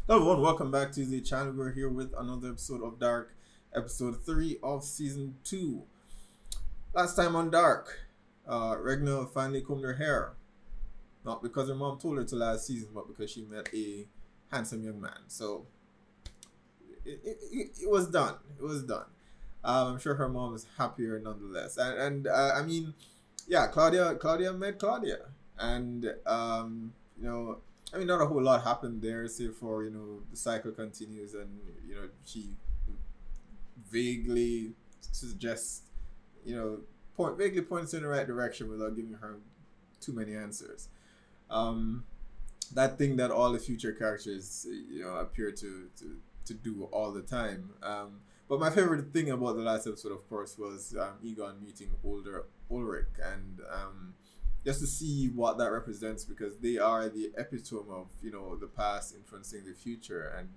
Hello everyone, welcome back to the channel. We're here with another episode of Dark, episode 3 of season 2. Last time on Dark, Regna finally combed her hair. Not because her mom told her to last season, but because she met a handsome young man. So, it was done. It was done. I'm sure her mom is happier nonetheless. I mean, yeah, Claudia met Claudia. And, I mean, not a whole lot happened there, save for, the cycle continues and, she vaguely suggests, vaguely points in the right direction without giving her too many answers. That thing that all the future characters, appear to do all the time. But my favorite thing about the last episode, of course, was Egon meeting older Ulrich and just to see what that represents, because they are the epitome of the past influencing the future, and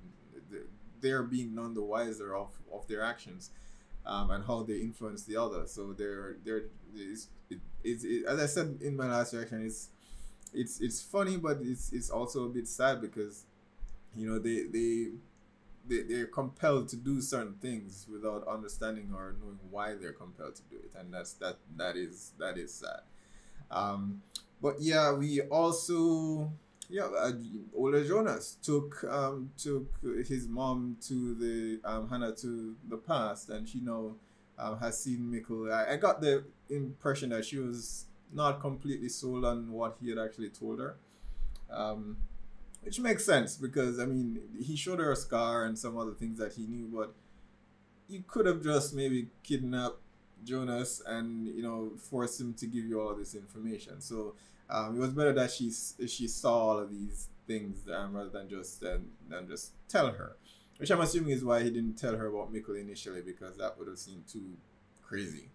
they're being none the wiser of their actions and how they influence the other. So as I said in my last reaction, it's funny, but it's also a bit sad because they're compelled to do certain things without understanding or knowing why they're compelled to do it, and that is sad. But yeah, we also older Jonas took his mom to the Hannah to the past, and she now has seen Mikkel. I got the impression that she was not completely sold on what he had actually told her, which makes sense because I mean he showed her a scar and some other things that he knew, but you could have just maybe kidnapped Jonas and force him to give you all this information. So it was better that she saw all of these things rather than just tell her, which I'm assuming is why he didn't tell her about Mikkel initially, because that would have seemed too crazy.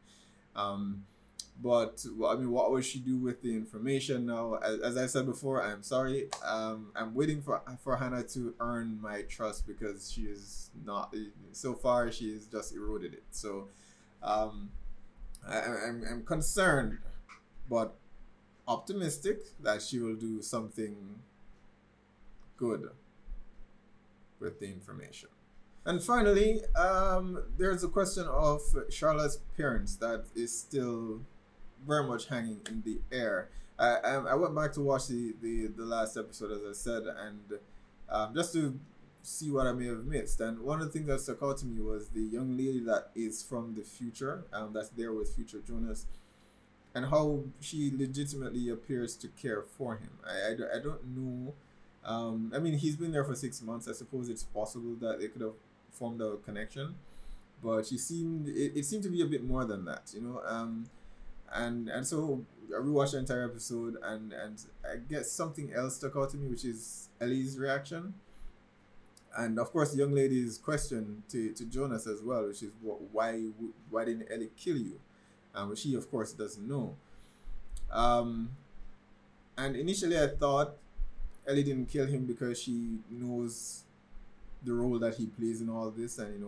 But I mean, what would she do with the information now? As I said before, I'm sorry. I'm waiting for Hannah to earn my trust, because she is not. So far, she has just eroded it. So I'm concerned, but optimistic that she will do something good with the information. And finally, there's a question of Charlotte's parents that is still very much hanging in the air. I went back to watch the last episode, as I said, and just to see what I may have missed. And one of the things that stuck out to me was the young lady that is from the future, that's there with future Jonas, and how she legitimately appears to care for him. I don't know. I mean, he's been there for 6 months. I suppose it's possible that they could have formed a connection, but it seemed to be a bit more than that, and so I rewatched the entire episode, and I guess something else stuck out to me, which is Ellie's reaction. And of course, the young lady's question to Jonas as well, which is why didn't Ellie kill you? Which he of course doesn't know. And initially I thought Ellie didn't kill him because she knows the role that he plays in all this, and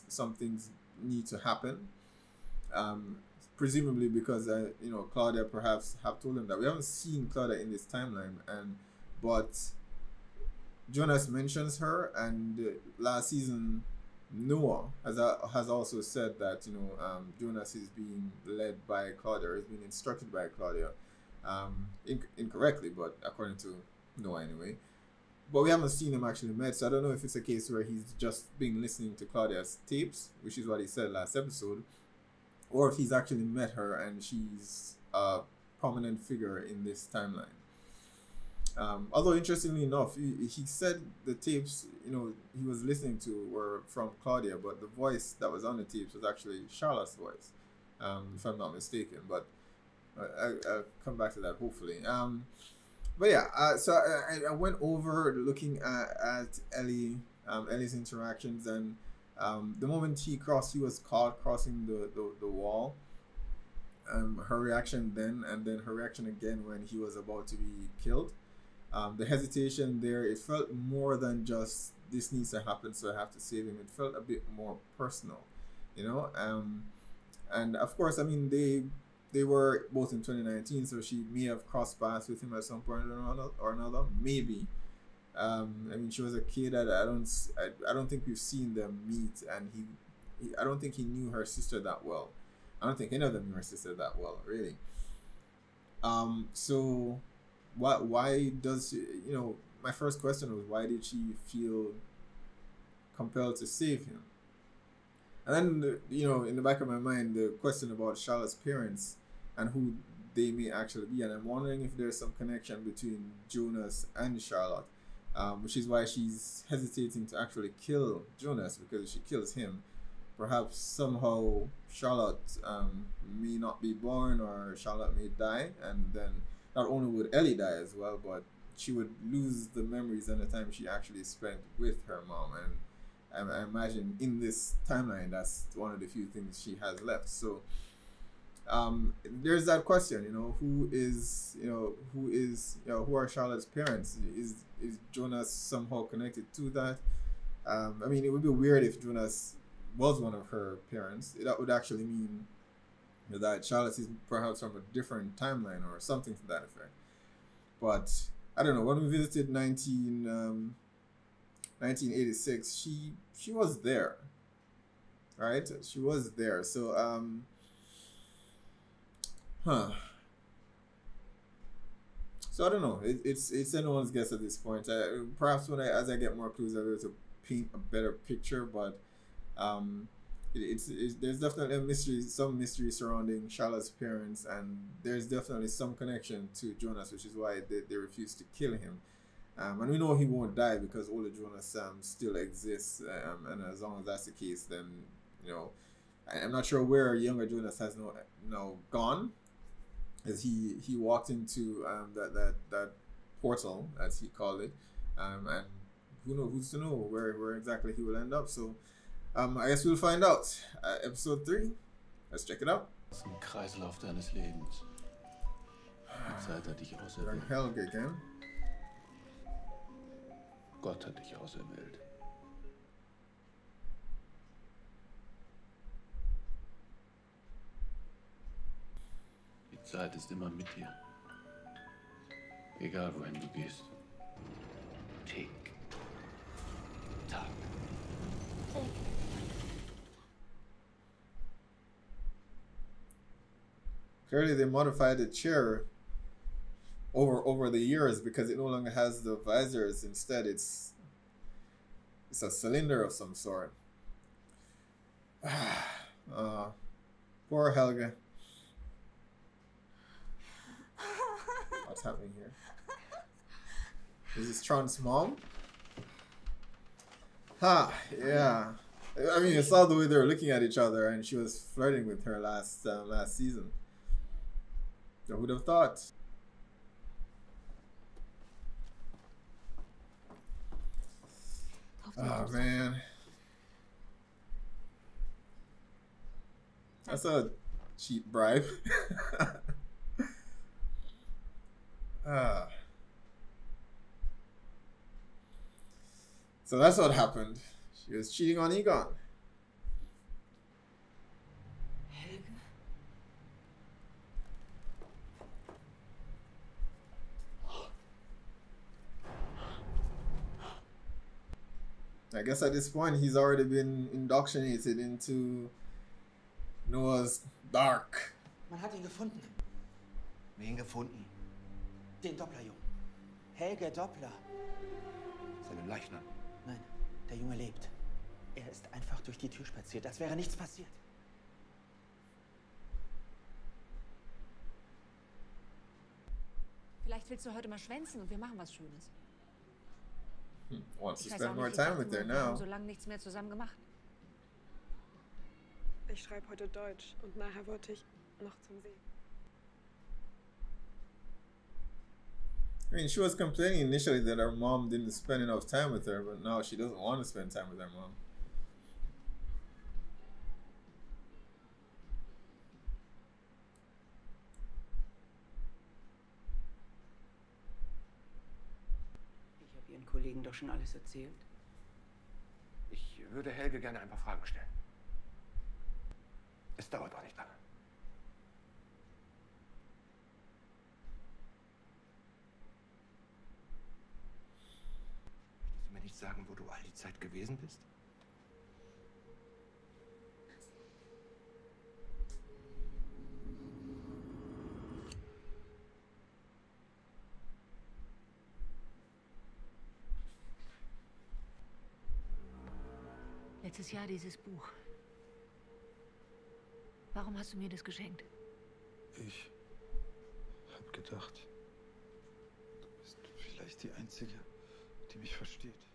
some things need to happen. Presumably because Claudia perhaps have told him that. We haven't seen Claudia in this timeline, but Jonas mentions her, and last season Noah has also said that Jonas is being led by Claudia, or is being instructed by Claudia, incorrectly, but according to Noah anyway. But we haven't seen him actually met, so I don't know if it's a case where he's just been listening to Claudia's tapes, which is what he said last episode, or if he's actually met her and she's a prominent figure in this timeline. Although interestingly enough, he said the tapes he was listening to were from Claudia, but the voice that was on the tapes was actually Charlotte's voice, if I'm not mistaken. But I'll come back to that hopefully. But yeah, so I went over looking at Ellie's interactions, and the moment he was caught crossing the wall. Her reaction then, and then her reaction again when he was about to be killed. The hesitation there, it felt more than just this needs to happen, so I have to save him. It felt a bit more personal, and of course, I mean, they were both in 2019, so she may have crossed paths with him at some point or another, maybe. I mean, she was a kid. I don't think we've seen them meet, and I don't think he knew her sister that well. I don't think any of them knew her sister that well, really. So, why does she, you know? My first question was, why did she feel compelled to save him? And then, you know, in the back of my mind, the question about Charlotte's parents and who they may actually be. And I'm wondering if there's some connection between Jonas and Charlotte, which is why she's hesitating to actually kill Jonas, because if she kills him, perhaps somehow Charlotte may not be born, or Charlotte may die. And then not only would Ellie die as well, but she would lose the memories and the time she actually spent with her mom. And I imagine in this timeline, that's one of the few things she has left. So there's that question, you know, who are Charlotte's parents? Is Jonas somehow connected to that? I mean, it would be weird if Jonas was one of her parents. That would actually mean that Charlotte is perhaps from a different timeline or something to that effect. But I don't know. When we visited 1986, she was there, right? She was there. So so I don't know. It's anyone's guess at this point. Perhaps as I get more clues, I'll be able to paint a better picture. But there's definitely some mystery surrounding Charlotte's parents, and there's definitely some connection to Jonas, which is why they refuse to kill him. And we know he won't die because older Jonas still exists, and as long as that's the case, then, you know, I'm not sure where younger Jonas has now gone, as he walked into that portal, as he called it, and who's to know where exactly he will end up. So I guess we'll find out. Episode 3. Let's check it out. Ein Kreislauf deines Lebens. Die Zeit hat dich auserwählt. Helge again. Gott hat dich auserwählt. Die Zeit ist immer mit dir. Egal wohin du gehst. Tick. Tack. Clearly they modified the chair over the years, because it no longer has the visors. Instead, it's a cylinder of some sort. Poor Helga. What's happening here? Is this Tron's mom? Yeah. I mean, you saw the way they were looking at each other, and she was flirting with her last season. So who'd have thought? Oh man, that's a cheap bribe. So that's what happened. She was cheating on Egon. I guess at this point he's already been indoctrinated into Noah's dark. Man hat ihn gefunden. Wen gefunden? Den Dopplerjungen. Helge Doppler. Seinen Leichnam. Nein, der Junge lebt. Er ist einfach durch die Tür spaziert, als wäre nichts passiert. Vielleicht willst du heute mal schwänzen und wir machen was Schönes. Wants to Ich weiß spend auch more nicht, ich time dachte with her nur, wir haben now. so lange nichts mehr zusammen gemacht. Ich schreibe heute Deutsch und nachher wollte ich noch zum See. I mean, she was complaining initially that her mom didn't spend enough time with her, but now she doesn't want to spend time with her mom. Ich habe Ihren Kollegen doch schon alles erzählt. Ich würde Helge gerne ein paar Fragen stellen. Es dauert auch nicht lange. wo du all die Zeit gewesen bist? Letztes Jahr dieses Buch. Warum hast du mir das geschenkt? Ich hab gedacht, du bist vielleicht die Einzige, die mich versteht.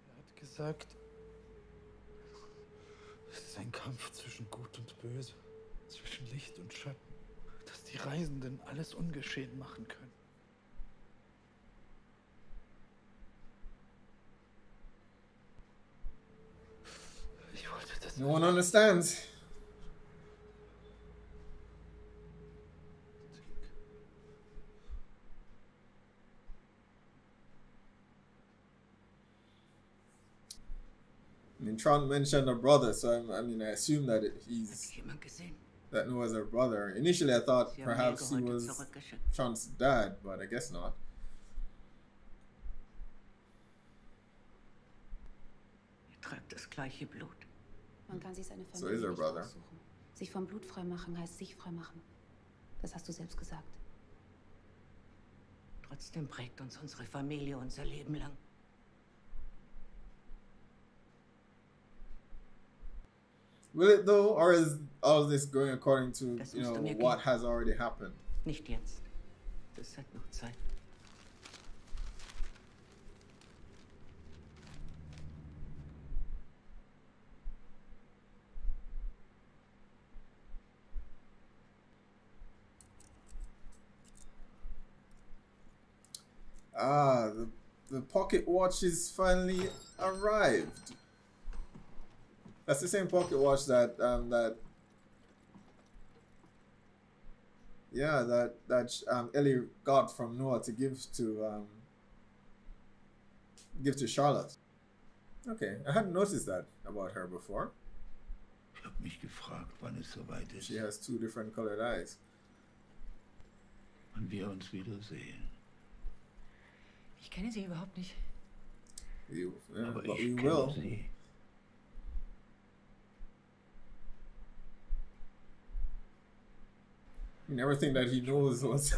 Er hat gesagt, es ist ein Kampf zwischen Gut und Böse, zwischen Licht und Schatten, dass die Reisenden alles ungeschehen machen können. Ich wollte das. No one understands. I mean, Tron mentioned a brother, so I mean, I assume that he's Jemand gesehen? that Noah's a brother. Initially, I thought Sie haben perhaps he Helge heute was zurückgeschickt. Tron's dad, but I guess not. Ihr tragt das gleiche Blut. Man kann sich seine So Familie is her nicht brother. aussuchen. Sich vom Blut freimachen heißt sich freimachen. Das hast du selbst gesagt. Trotzdem prägt uns unsere Familie unser Leben lang. Will it though, or is all this going according to Das you musst know du mir what geben. has already happened? Nicht jetzt. Das hat noch Zeit. Ah, the pocket watch is finally arrived. That's the same pocket watch that Ellie got from Noah to give to Charlotte. Okay, I hadn't noticed that about her before. Ich habe mich gefragt, wann es soweit ist She has two different colored eyes. und wir uns wiedersehen. Ich kenne sie überhaupt nicht. Aber But ich we kenne will. sie. And everything that he knows was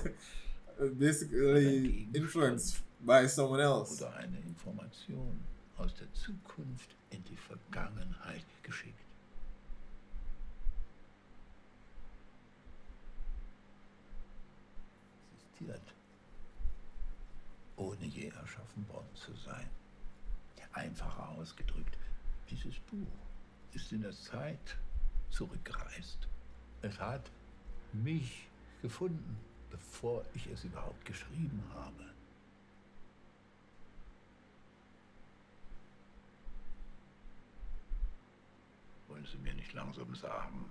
basically influenced by someone else. Oder eine Information aus der Zukunft in die Vergangenheit geschickt. Existiert, ohne je erschaffen worden zu sein. Einfacher ausgedrückt, dieses Buch ist in der Zeit zurückgereist. Es hat mich gefunden, bevor ich es überhaupt geschrieben habe. Wollen Sie mir nicht langsam sagen,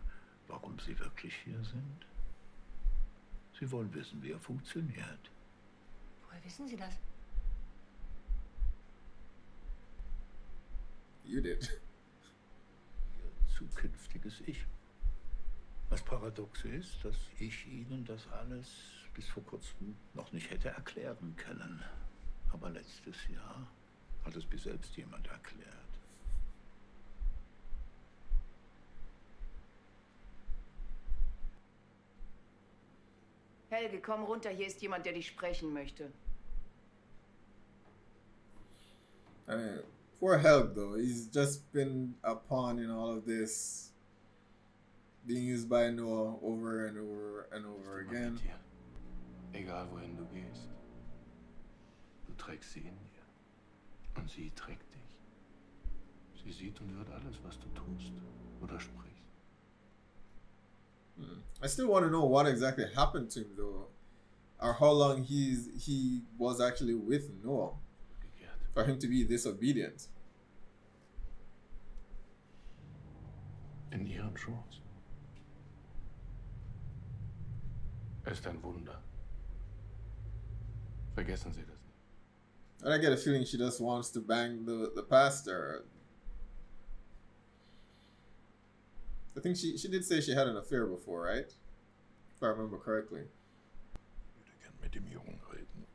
warum Sie wirklich hier sind? Sie wollen wissen, wie er funktioniert. Woher wissen Sie das? You did. Ihr zukünftiges Ich. Das Paradoxe ist, dass ich Ihnen das alles bis vor kurzem noch nicht hätte erklären können. Aber letztes Jahr hat es mir selbst jemand erklärt. Helge, komm runter, hier ist jemand, der dich sprechen möchte. I mean, poor Helg though. He's just been a pawn in all of this, being used by Noah over and over and over Immer again. mit dir. Egal wohin du gehst. Du trägst sie in dir. Und sie trägt dich. Sie sieht und hört alles, was du tust oder sprichst. I still want to know what exactly happened to him though, or how long he was actually with Noah Umgekehrt. for him to be disobedient. In ihren Schoß. Er ist ein Wunder. Vergessen Sie das nicht. And I get a feeling she just wants to bang the pastor. I think she did say she had an affair before, right? If I remember correctly. Ich würde gern mit dem Jungen reden.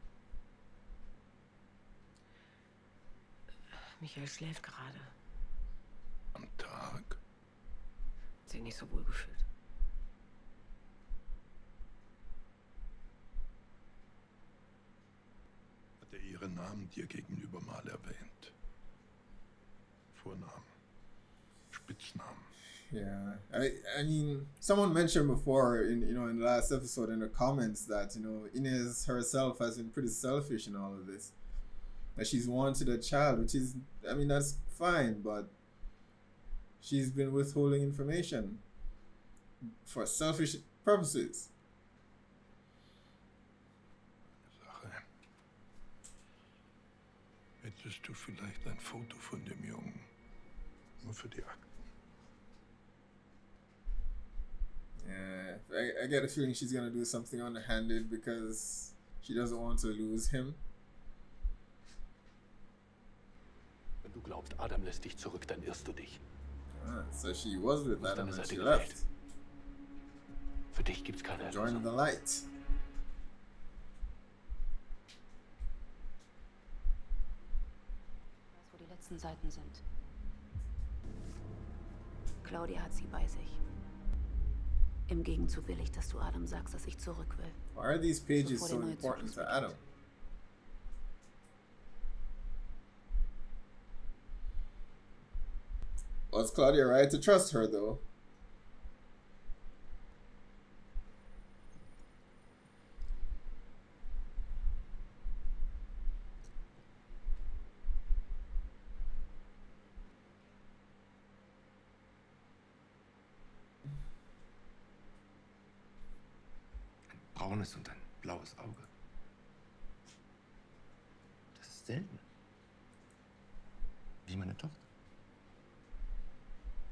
Michael schläft gerade. Am Tag? Hat sich nicht so wohl gefühlt. Hat er ihren Namen dir gegenüber mal erwähnt? Vornamen, Spitznamen. Yeah, I mean, someone mentioned before in in the last episode in the comments that Inez herself has been pretty selfish in all of this. That she's wanted a child, which is, I mean, that's fine, but she's been withholding information for selfish purposes. Sache. Hättest du vielleicht ein Foto von dem Jungen? Nur für die Akten. Yeah, I get a feeling she's gonna do something underhanded because she doesn't want to lose him. Wenn du glaubst, Adam lässt dich zurück, dann irrst du dich. So she was with Du hast Adam deine and Seite she gewählt. left. Für dich gibt's keine Joining the Erlösung. light. Ich weiß, wo die letzten Seiten sind. Claudia hat sie bei sich. Im Gegenzug will ich, dass du Adam sagst, dass ich zurück will. Why are these pages Bevor so der neue important Zyklus to Adam? Was Claudia right to trust her though? Ein braunes und ein blaues Auge. Das ist selten. Wie meine Tochter.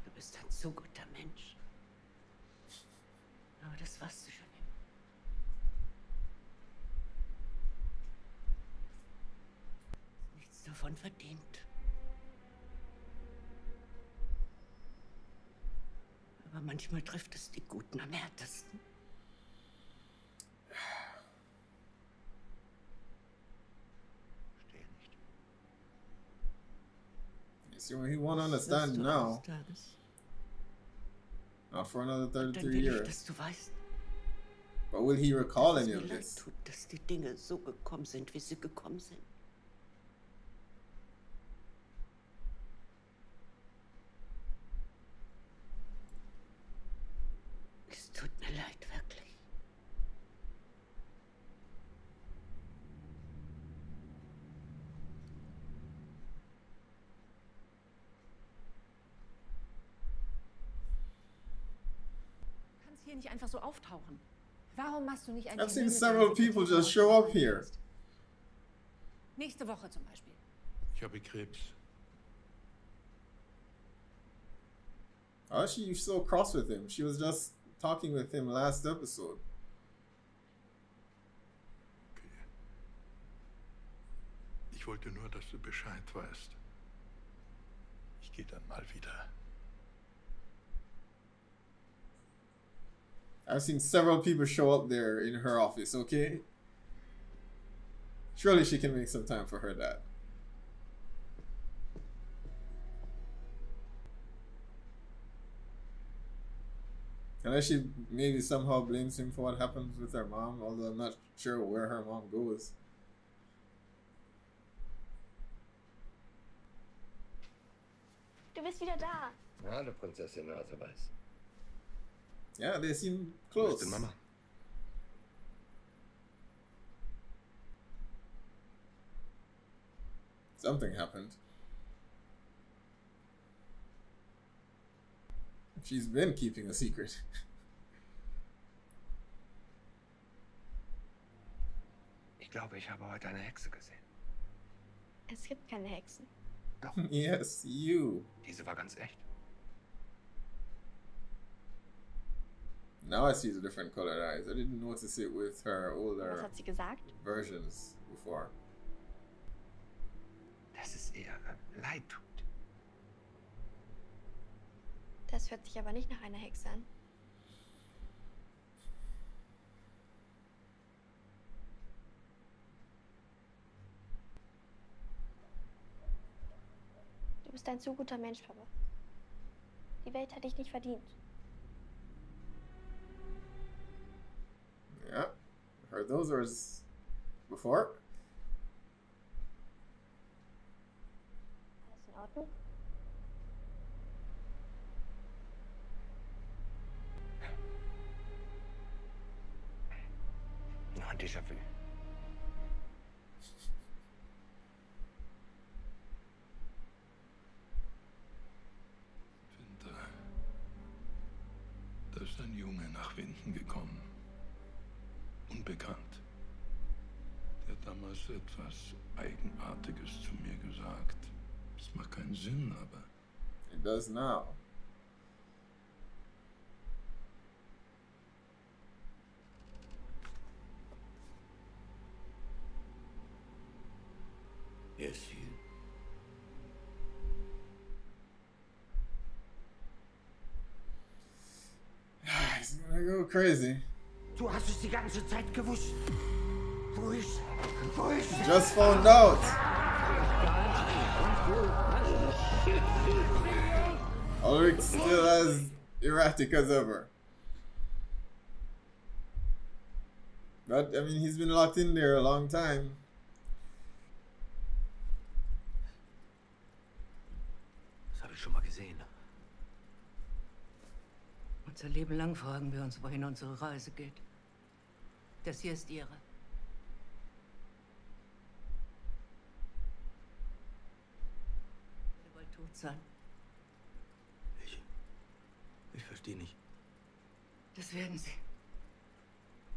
Du bist ein so guter Mensch. Aber das warst du schon immer. Hast nichts davon verdient. Aber manchmal trifft es die Guten am härtesten. Verstehe nicht. See, he won't understand Wirst du now. eines Tages. Not for another Und dann 33 will ich, years. dass du weißt, But will he recall dass es any mir of leid this? tut, dass die Dinge so gekommen sind, wie sie gekommen sind. Es tut mir leid, wirklich. Du kannst hier nicht einfach so auftauchen. Warum machst du nicht ein I've seen Termin mit several deinem people Sekretär just show up aus? here. Nächste Woche zum Beispiel. Ich habe Krebs. Why is she so cross with him? She was just talking with him last episode. Okay. Ich wollte nur, dass du Bescheid weißt. Ich gehe dann mal wieder. I've seen several people show up there in her office, okay? Surely she can make some time for her dad. Unless she maybe somehow blames him for what happens with her mom, although I'm not sure where her mom goes. Du bist wieder da. Hallo, Prinzessin Naseweiß. Yeah, they seem Wo ist close. denn Mama? Something happened. She's been keeping a secret. Ich glaube, ich habe heute eine Hexe gesehen. Es gibt keine Hexen. Doch, Yes, you. diese war ganz echt. Now I see the different colored eyes. I didn't notice it with her Was older hat sie gesagt? versions before. Dass es ihr leid tut. Das hört sich aber nicht nach einer Hexe an. bist ein zu guter Mensch, Papa. Die Welt hat dich nicht verdient. Yeah, heard those words before. Alles in Ordnung? Noch ein Déjà-vu. Da ist ein Junge nach Winden gekommen. Unbekannt. Der hat damals etwas Eigenartiges zu mir gesagt. Das macht keinen Sinn, aber... It does now. Er ist hier. He's gonna go crazy. Du hast es die ganze Zeit gewusst. Wo ist? Wo ist? Just found out. Ulrich still as erratic as ever. But I mean, he's been locked in there a long time. Das habe ich schon mal gesehen. Unser Leben lang fragen wir uns, wohin unsere Reise geht. Das hier ist ihre. Ihr wollt tot sein. Ich verstehe nicht. Das werden sie.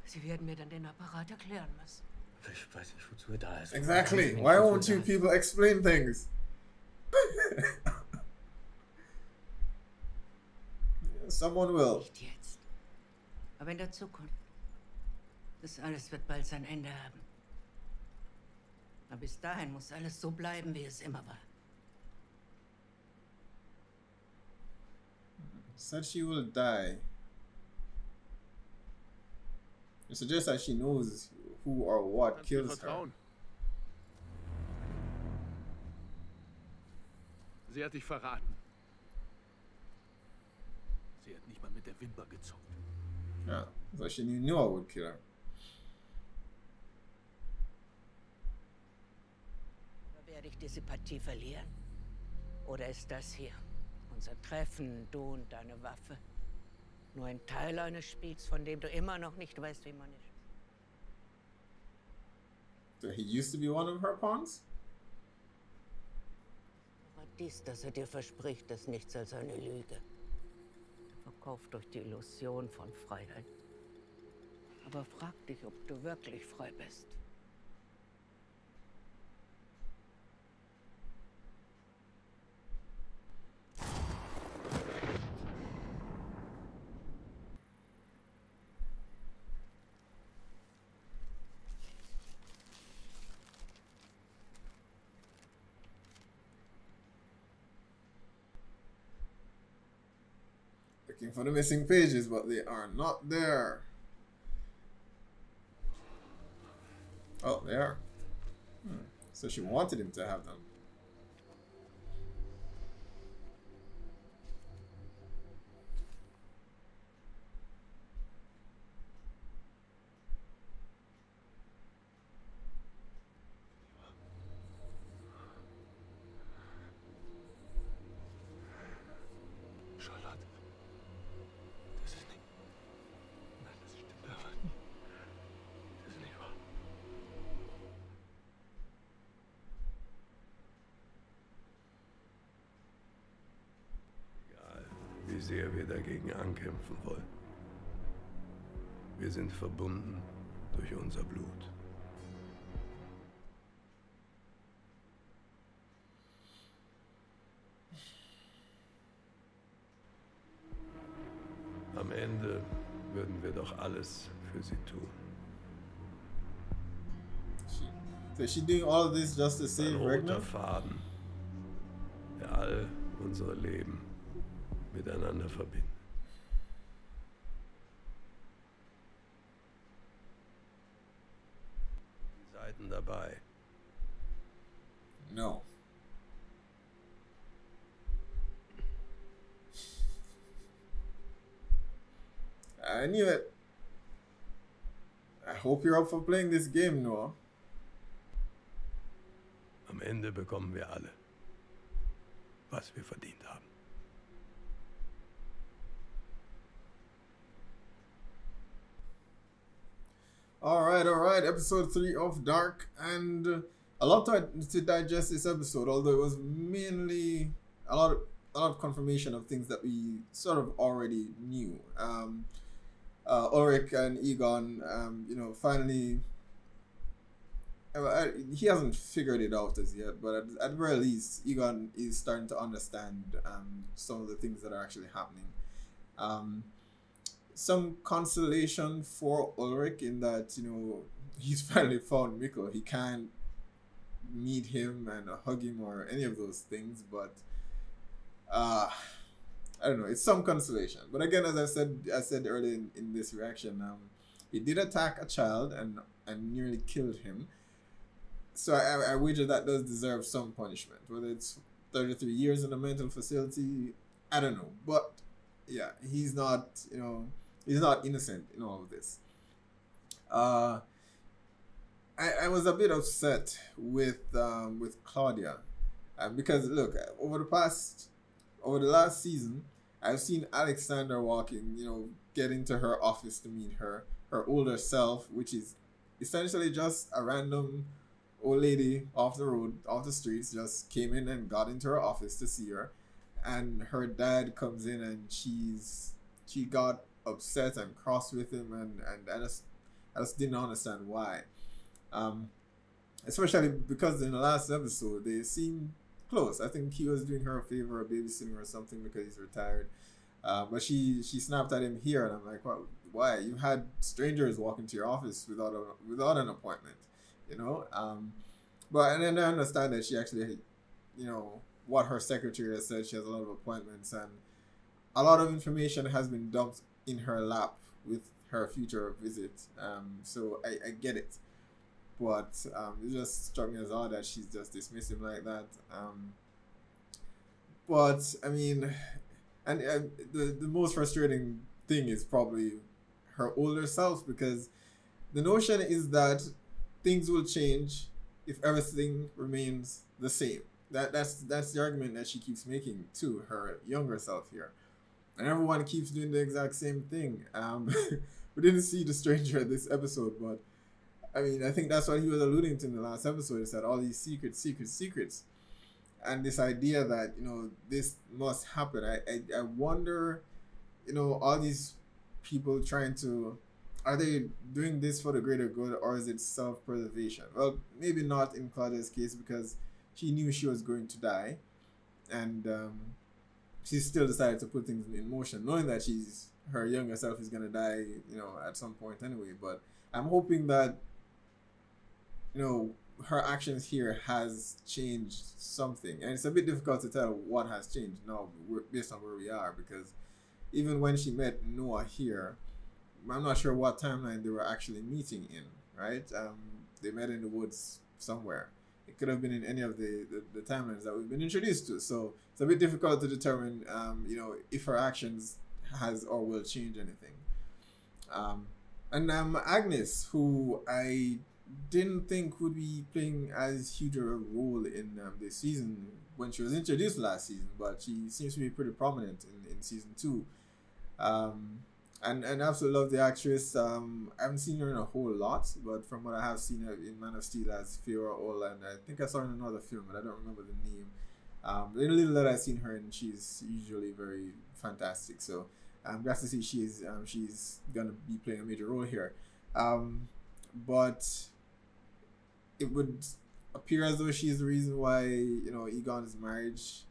Sie werden mir dann den Apparat erklären müssen. Ich weiß nicht, wozu er da ist. Exactly. Why won't you people explain things? Someone will. Nicht jetzt. Aber in der Zukunft. Das alles wird bald sein Ende haben. Aber bis dahin muss alles so bleiben, wie es immer war. Said she will die. It suggests that she knows who or what kills her. Sie hat dich verraten. Sie hat nicht mal mit der Wimper gezuckt. Yeah, so she knew I would kill her. Werde ich diese Partie verlieren? Oder ist das hier, unser Treffen, du und deine Waffe, nur ein Teil eines Spiels, von dem du immer noch nicht weißt, wie man ist? So he used to be one of her pawns? Paradies, das er dir verspricht, ist nichts als eine Lüge. Er verkauft durch die Illusion von Freiheit. Aber frag dich, ob du wirklich frei bist. Looking for the missing pages, but they are not there. Oh, they are. So she wanted him to have them. Wie sehr wir dagegen ankämpfen wollen. Wir sind verbunden durch unser Blut. Am Ende würden wir doch alles für sie tun. So is she doing all of this just to save Ein roter Ragnar? Faden, der all unsere Leben miteinander verbindet. Die Seiten dabei. No. I knew it. I hope you're up for playing this game, Noah. Am Ende bekommen wir alle, was wir verdient haben. All right. Episode 3 of Dark, and a lot to digest this episode. Although it was mainly a lot of confirmation of things that we sort of already knew. Ulrich and Egon, finally. He hasn't figured it out as yet, but at the very least, Egon is starting to understand some of the things that are actually happening. Some consolation for Ulrich in that, he's finally found Mikkel. He can't meet him and hug him or any of those things, but I don't know. It's some consolation. But again, as I said earlier in this reaction, he did attack a child and nearly killed him. So I wager that does deserve some punishment. Whether it's 33 years in a mental facility, I don't know. But yeah, he's not, he's not innocent in all of this. I was a bit upset with Claudia, because look, over the last season, I've seen Alexander walking, get into her office to meet her older self, which is essentially just a random old lady off the road, off the streets, just came in and got into her office to see her, and her dad comes in and she got upset and cross with him, and I just didn't understand why. Especially because in the last episode they seemed close. I think he was doing her a favor, babysitting or something, because he's retired. But she snapped at him here, and I'm like, well, why? You had strangers walk into your office without an appointment, But and then I understand that she actually, what her secretary has said. She has a lot of appointments, and a lot of information has been dumped in her lap with her future visit. So I get it. But it just struck me as odd that she's just dismissed him like that. But I mean, and the most frustrating thing is probably her older self, because the notion is that things will change if everything remains the same. That's the argument that she keeps making to her younger self here, and everyone keeps doing the exact same thing. We didn't see the stranger this episode, but I mean, I think that's what he was alluding to in the last episode. He said all these secrets, and this idea that this must happen. I wonder, all these people trying to, are they doing this for the greater good, or is it self-preservation? Well, maybe not in Claudia's case, because she knew she was going to die, and she still decided to put things in motion, knowing that her younger self is gonna die, at some point anyway. But I'm hoping that her actions here has changed something, and it's a bit difficult to tell what has changed now based on where we are, because even when she met Noah here, I'm not sure what timeline they were actually meeting in, right? They met in the woods somewhere. It could have been in any of the timelines that we've been introduced to, so it's a bit difficult to determine if her actions has or will change anything. And Agnes, who I didn't think would be playing as huge a role in this season when she was introduced last season, but she seems to be pretty prominent in season 2. And absolutely love the actress. I haven't seen her in a whole lot, but from what I have seen her in Man of Steel as Fiora Ola, and I think I saw her in another film, but I don't remember the name. The little that I've seen her in, she's usually very fantastic. So I'm glad to see she's gonna be playing a major role here. But it would appear as though she's the reason why Egon's marriage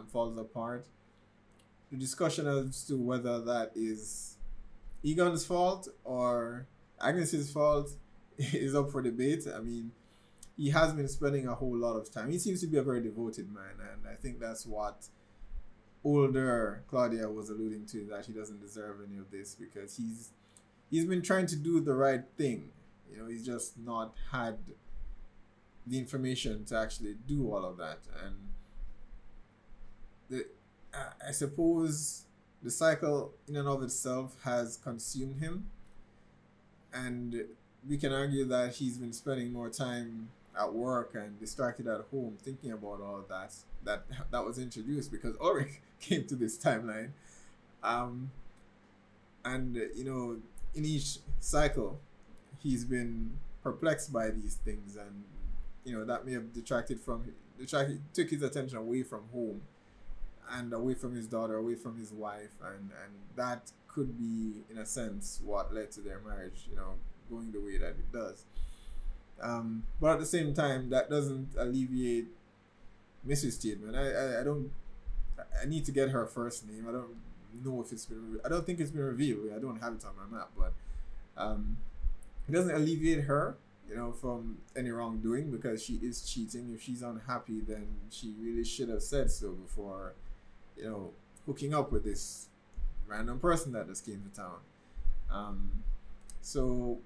falls apart. The discussion as to whether that is Egon's fault or Agnes's fault is up for debate. I mean, he has been spending a whole lot of time. He seems to be a very devoted man, and I think that's what older Claudia was alluding to, that he doesn't deserve any of this, because he's been trying to do the right thing. He's just not had the information to actually do all of that. And I suppose the cycle in and of itself has consumed him, and we can argue that he's been spending more time at work and distracted at home thinking about all that was introduced because Ulrich came to this timeline. And you know, in each cycle he's been perplexed by these things, and you know, that may have took his attention away from home and away from his daughter, away from his wife, and that could be in a sense what led to their marriage, you know, going the way that it does. But at the same time, that doesn't alleviate Mrs. Steedman. I need to get her first name. I don't know if it's been, I don't think it's been revealed. I don't have it on my map, but it doesn't alleviate her, you know, from any wrongdoing, because she is cheating. If she's unhappy, then she really should have said so before, you know, hooking up with this random person that just came to town. So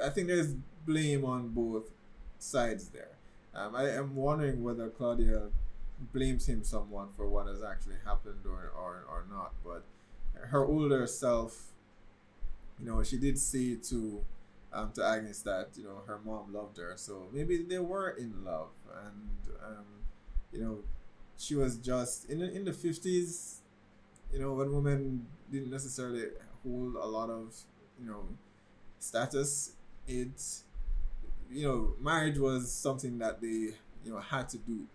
I think there's blame on both sides there. I am wondering whether Claudia blames him somewhat for what has actually happened or not. But her older self, you know, she did say to Agnes that, you know, her mom loved her, so maybe they were in love, and you know, she was just in the 50s, you know, when women didn't necessarily hold a lot of, you know, status. It's, you know, marriage was something that they, you know, had to do,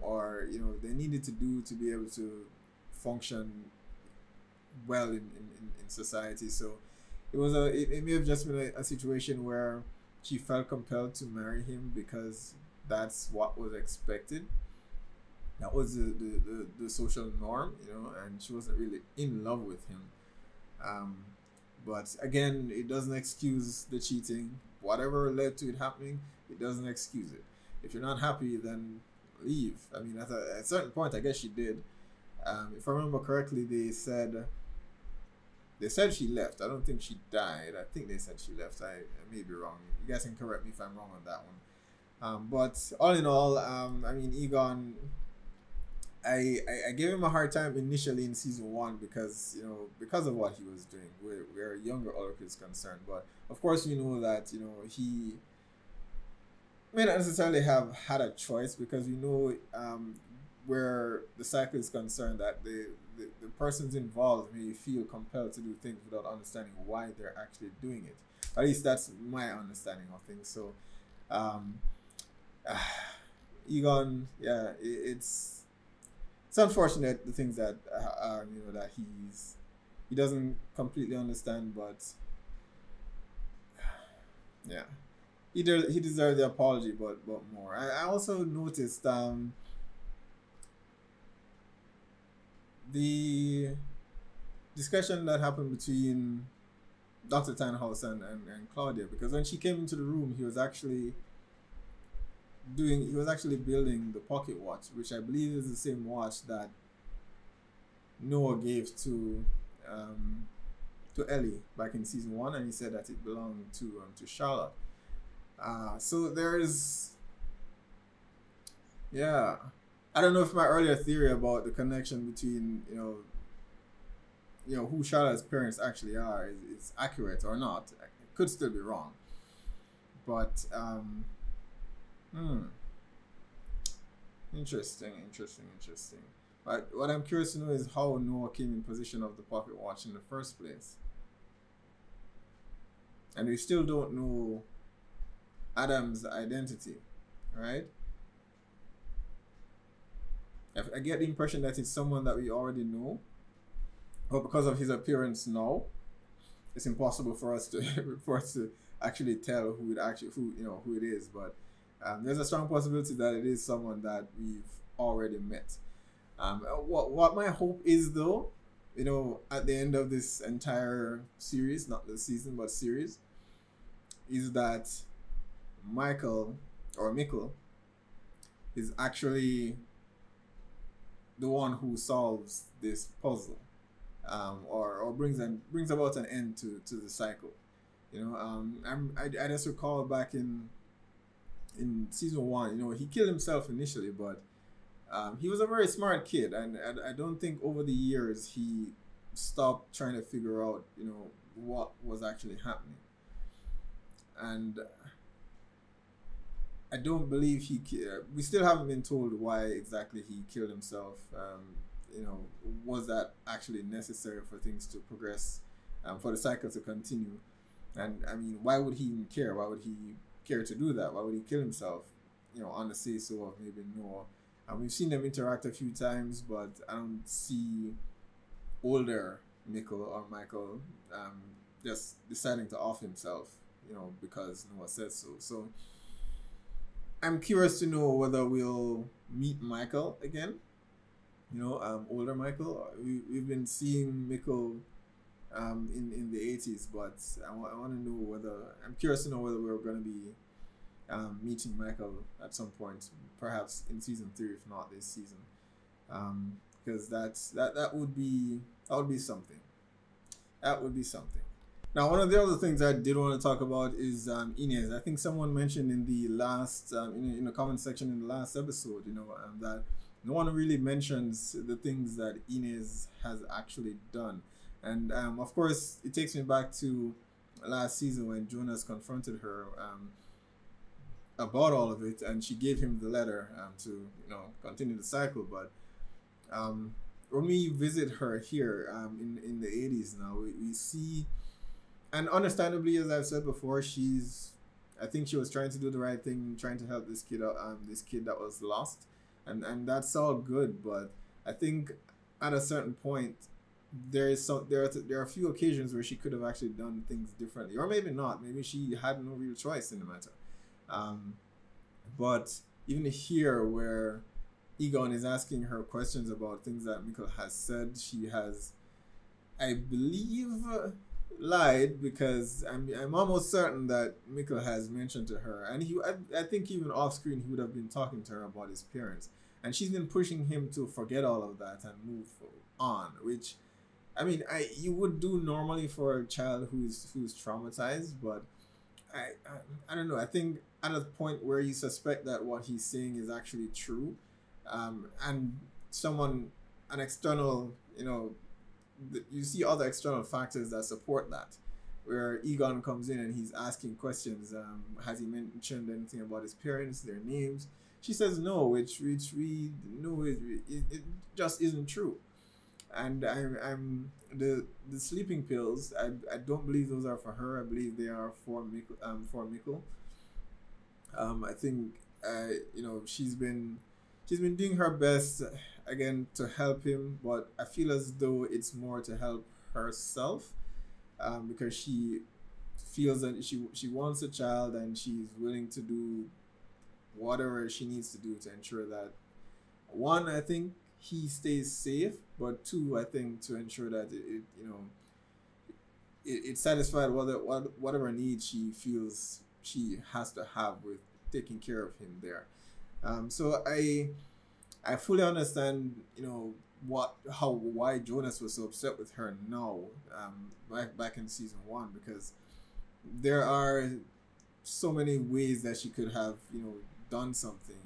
or you know, they needed to do to be able to function well in society. So it may have just been a situation where she felt compelled to marry him because that's what was expected. That was the social norm, you know, and she wasn't really in love with him. But again, it doesn't excuse the cheating. Whatever led to it happening, it doesn't excuse it. If you're not happy, then leave. I mean, at a certain point, I guess she did. If I remember correctly, they said she left. I don't think she died. I think they said she left. I may be wrong. You guys can correct me if I'm wrong on that one. But all in all, I mean, Egon, I gave him a hard time initially in season 1 because, you know, because of what he was doing, where younger Ulrich is concerned. But of course, we know that, you know, he may not necessarily have had a choice, because we know where the cycle is concerned, that the persons involved may feel compelled to do things without understanding why they're actually doing it. At least that's my understanding of things. So Egon, yeah, it's unfortunate, the things that you know, that he doesn't completely understand, but yeah, he deserves the apology, but more. I also noticed the discussion that happened between Dr. Tannhaus and Claudia, because when she came into the room, he was actually building the pocket watch, which I believe is the same watch that Noah gave to Ellie back in season 1, and he said that it belonged to Charlotte. So there's, yeah, I don't know if my earlier theory about the connection between, you know who Charlotte's parents actually are is accurate or not. It could still be wrong, but interesting. But what I'm curious to know is how Noah came in possession of the pocket watch in the first place. And we still don't know Adam's identity, right? I get the impression that it's someone that we already know, but because of his appearance now, it's impossible for us to actually tell who it is. But there's a strong possibility that it is someone that we've already met. What my hope is, though, you know, at the end of this entire series, not the season but series, is that Mikkel is actually the one who solves this puzzle, or brings about an end to the cycle. You know, I just recall back in season 1, you know, he killed himself initially, but He was a very smart kid, and I don't think over the years he stopped trying to figure out, you know, what was actually happening. And I don't believe we still haven't been told why exactly he killed himself. You know, was that actually necessary for things to progress, for the cycle to continue? And I mean, why would he even care? Why would he care to do that? Why would he kill himself, you know, on the say-so of maybe Noah? And we've seen them interact a few times, but I don't see older Michael just deciding to off himself, you know, because Noah said so. So I'm curious to know whether we'll meet Michael again, you know, older Michael. We've been seeing Michael in the 80s, but I want to know whether, I'm curious to know whether we're going to be meeting Michael at some point, perhaps in season 3, if not this season, because that would be something. That would be something. Now, one of the other things I did want to talk about is Inez. I think someone mentioned in the last in the comment section in the last episode, you know, that no one really mentions the things that Inez has actually done. And of course, it takes me back to last season when Jonas confronted her about all of it, and she gave him the letter to, you know, continue the cycle. But when we visit her here in the 80s now, we see, and understandably, as I've said before, I think she was trying to do the right thing, trying to help this kid out, this kid that was lost, and that's all good. But I think at a certain point, there are a few occasions where she could have actually done things differently, or maybe not. Maybe she had no real choice in the matter. But even here, where Egon is asking her questions about things that Mikkel has said, she has, I believe, lied, because I'm almost certain that Mikkel has mentioned to her, and I think even off screen he would have been talking to her about his parents, and she's been pushing him to forget all of that and move on, which, I mean, you would do normally for a child who's traumatized, but I don't know. I think at a point where you suspect that what he's saying is actually true, and an external, you know, you see other external factors that support that, where Egon comes in and he's asking questions. Has he mentioned anything about his parents, their names? She says no, which we know it just isn't true. And I'm the sleeping pills. I don't believe those are for her. I believe they are for Mikkel. I think you know, she's been doing her best again to help him, but I feel as though it's more to help herself, because she feels that she wants a child, and she's willing to do whatever she needs to do to ensure that, one, I think he stays safe, but two, I think to ensure that it satisfied whatever needs she feels she has to have with taking care of him there. So I fully understand, you know, why Jonas was so upset with her now, back in season 1, because there are so many ways that she could have, you know, done something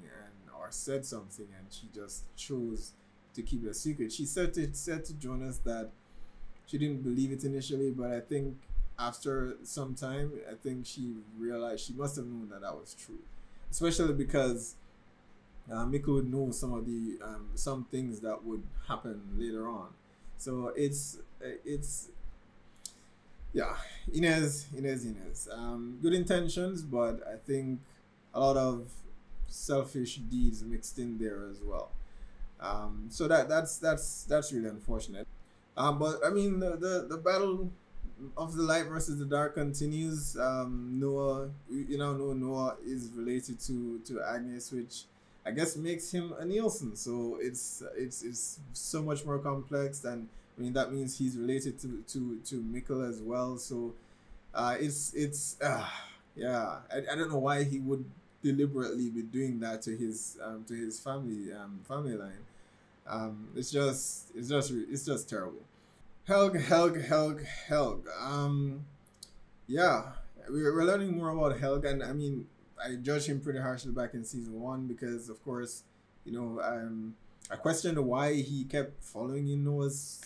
or said something, and she just chose to keep it a secret. She said to Jonas that she didn't believe it initially, but I think after some time, I think she realized, she must have known that was true, especially because Mikkel would know some of the some things that would happen later on. So it's yeah, Inez. Good intentions, but I think a lot of selfish deeds mixed in there as well. So that's really unfortunate. But I mean, the battle of the light versus the dark continues. Noah is related to Agnes, which I guess makes him a Nielsen. So it's so much more complex, and I mean that means he's related to Mikkel as well. So yeah, I don't know why he would deliberately be doing that to his family line. It's just terrible. Helg. Yeah, we're learning more about Helg, and I mean, I judged him pretty harshly back in season 1 because, of course, You know, I questioned why he kept following in Noah's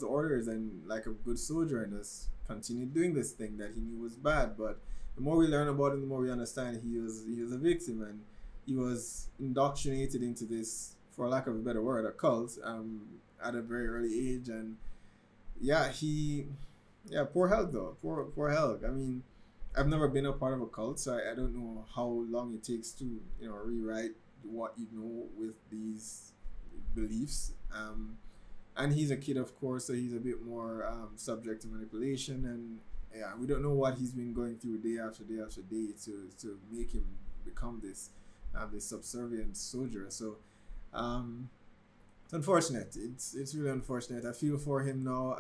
orders and like a good soldier and just continued doing this thing that he knew was bad. But the more we learn about him, the more we understand he was a victim, and he was indoctrinated into this, for lack of a better word, a cult at a very early age. And yeah, poor Helg though, poor Helg. I mean, I've never been a part of a cult, so I don't know how long it takes to, you know, rewrite what you know with these beliefs. And he's a kid, of course, so he's a bit more subject to manipulation, and yeah, we don't know what he's been going through day after day after day to make him become this subservient soldier. So it's unfortunate. It's really unfortunate. I feel for him now.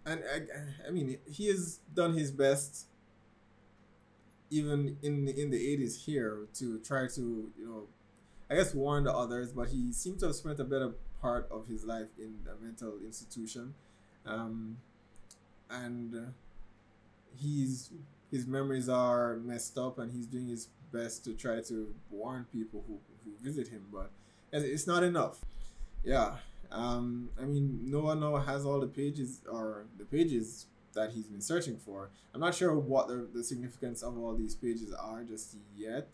I mean, he has done his best, even in the 80s here, to try to, you know, I guess warn the others, but he seemed to have spent a better part of his life in a mental institution, and his memories are messed up, and he's doing his best to try to warn people who visit him, but it's not enough. Yeah. I mean, Noah now has all the pages that he's been searching for. I'm not sure what the significance of all these pages are just yet.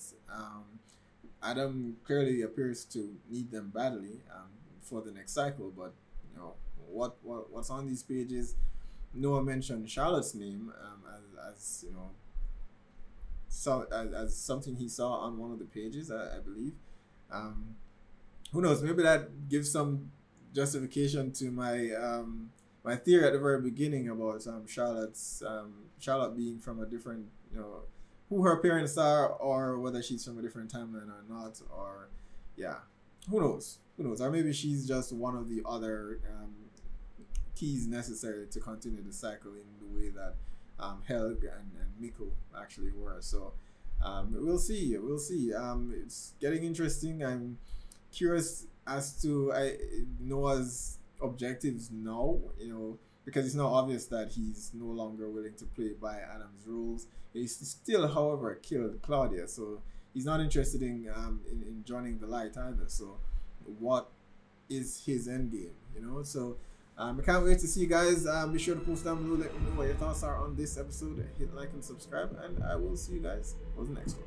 Adam clearly appears to need them badly for the next cycle, but you know what's on these pages. Noah mentioned Charlotte's name as you know, as something he saw on one of the pages, I believe. Who knows? Maybe that gives some justification to my my theory at the very beginning about Charlotte being from a different, you know, who her parents are, or whether she's from a different timeline or not, or yeah, who knows, or maybe she's just one of the other keys necessary to continue the cycle in the way that Helg and Mikkel actually were. So we'll see. It's getting interesting. I'm curious as to Noah's objectives now, you know, because it's now obvious that he's no longer willing to play by Adam's rules. He still, however, killed Claudia, so he's not interested in joining the light either. So what is his end game, you know? So I can't wait to see you guys. Be sure to post down below, let me know what your thoughts are on this episode. Hit like and subscribe, and I will see you guys for the next one.